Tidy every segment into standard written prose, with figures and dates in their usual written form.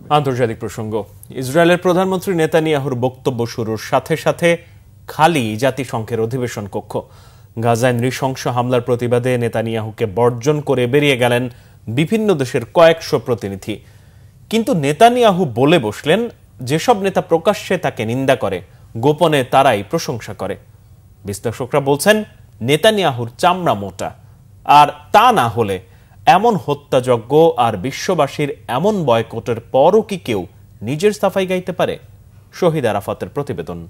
আন্তর্জাতিক প্রসঙ্গ। ইসরায়েলের প্রধানমন্ত্রী নেতানিয়াহুর বক্তব্য শুরুর সাথে সাথে খালি জাতিসংঘের অধিবেশন কক্ষ। গাজায় নৃশংস হামলার প্রতিবাদে নেতানিয়াহুকে বর্জন করে বেরিয়ে গেলেন বিভিন্ন দেশের কয়েকশো প্রতিনিধি। কিন্তু নেতানিয়াহু বলে বসলেন, যেসব নেতা প্রকাশ্যে তাকে নিন্দা করে, গোপনে তারাই প্রশংসা করে। বিশ্লেষকরা বলছেন, নেতানিয়াহুর চামড়া মোটা। আর তা না হলে এমন হত্যাযজ্ঞ আর বিশ্ববাসীর এমন বয়কটের পরও কি কেউ নিজের সাফাই গাইতে পারে? শহীদ আরাফাতের প্রতিবেদন।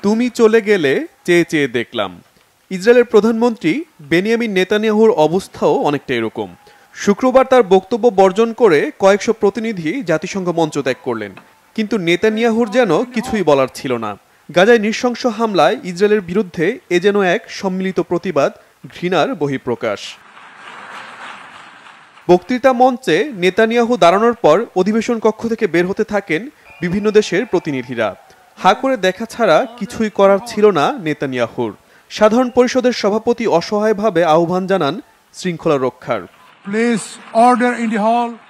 তুমি চলে গেলে চেয়ে চেয়ে দেখলাম। ইসরায়েলের প্রধানমন্ত্রী বেনিয়ামিন নেতানিয়াহুর অবস্থাও অনেকটা এরকম। শুক্রবার তার বক্তব্য বর্জন করে কয়েকশো প্রতিনিধি জাতিসংঘ মঞ্চ ত্যাগ করলেন। কিন্তু নেতানিয়াহুর যেন কিছুই বলার ছিল না। গাজায় নৃশংস হামলায় ইসরায়েলের বিরুদ্ধে এ যেন এক সম্মিলিত প্রতিবাদ, ঘৃণার বহিঃপ্রকাশ। বক্তৃতা মঞ্চে নেতানিয়াহু দাঁড়ানোর পর অধিবেশন কক্ষ থেকে বের হতে থাকেন বিভিন্ন দেশের প্রতিনিধিরা। হা করে দেখা ছাড়া কিছুই করার ছিল না নেতানিয়াহুর। সাধারণ পরিষদের সভাপতি অসহায়ভাবে আহ্বান জানান শৃঙ্খলা রক্ষার।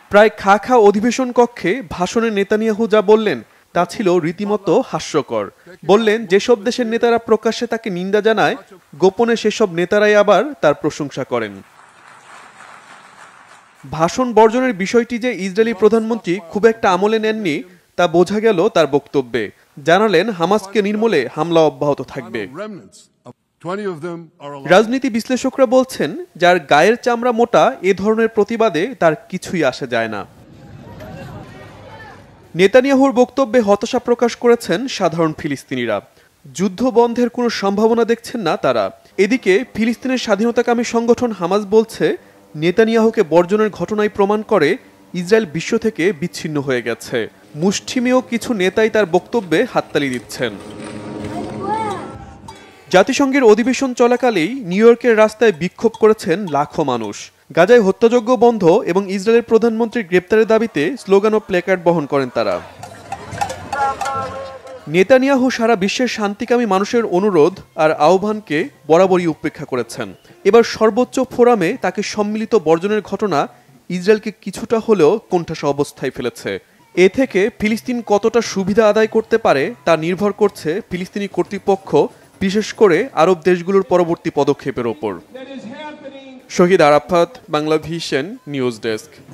প্রায় খা খা অধিবেশন কক্ষে ভাষণে নেতানিয়াহু যা বললেন তা ছিল রীতিমতো হাস্যকর। বললেন, যেসব দেশের নেতারা প্রকাশ্যে তাকে নিন্দা জানায়, গোপনে সেসব নেতারাই আবার তার প্রশংসা করেন। ভাষণ বর্জনের বিষয়টি যে ইসরায়েলি প্রধানমন্ত্রী খুব একটা আমলে নেননি তা বোঝা গেল তার বক্তব্যে। জানালেন, হামাসকে নির্মূলে হামলা অব্যাহত থাকবে। রাজনীতি বিশ্লেষকরা বলছেন, যার গায়ের চামড়া মোটা এ ধরনের প্রতিবাদে তার কিছুই আসে যায় না। নেতানিয়াহুর বক্তব্যে হতাশা প্রকাশ করেছেন সাধারণ ফিলিস্তিনিরা। যুদ্ধ বন্ধের কোনো সম্ভাবনা দেখছেন না তারা। এদিকে ফিলিস্তিনের স্বাধীনতাকামী সংগঠন হামাস বলছে, নেতানিয়াহুকে বর্জনের ঘটনাই প্রমাণ করে ইসরায়েল বিশ্ব থেকে বিচ্ছিন্ন হয়ে গেছে। মুষ্টিমেয় কিছু নেতাই তার বক্তব্যে হাততালি দিচ্ছেন। জাতিসংঘের অধিবেশন চলাকালেই নিউ ইয়র্কের রাস্তায় বিক্ষোভ করেছেন লাখো মানুষ। গাজায় হত্যাযজ্ঞ বন্ধ এবং ইসরায়েলের প্রধানমন্ত্রীর গ্রেপ্তারের দাবিতে স্লোগান ও প্ল্যাকার্ড বহন করেন তারা। নেতানিয়াহু সারা বিশ্বের শান্তিকামী মানুষের অনুরোধ আর আহ্বানকে বরাবরই উপেক্ষা করেছেন। এবার সর্বোচ্চ ফোরামে তাকে সম্মিলিত বর্জনের ঘটনা ইসরায়েলকে কিছুটা হলেও কোণঠাসা অবস্থায় ফেলেছে। এ থেকে ফিলিস্তিন কতটা সুবিধা আদায় করতে পারে তা নির্ভর করছে ফিলিস্তিনি কর্তৃপক্ষ, বিশেষ করে আরব দেশগুলোর পরবর্তী পদক্ষেপের ওপর। শহীদ আরাফাত, বাংলাভিশন নিউজ ডেস্ক।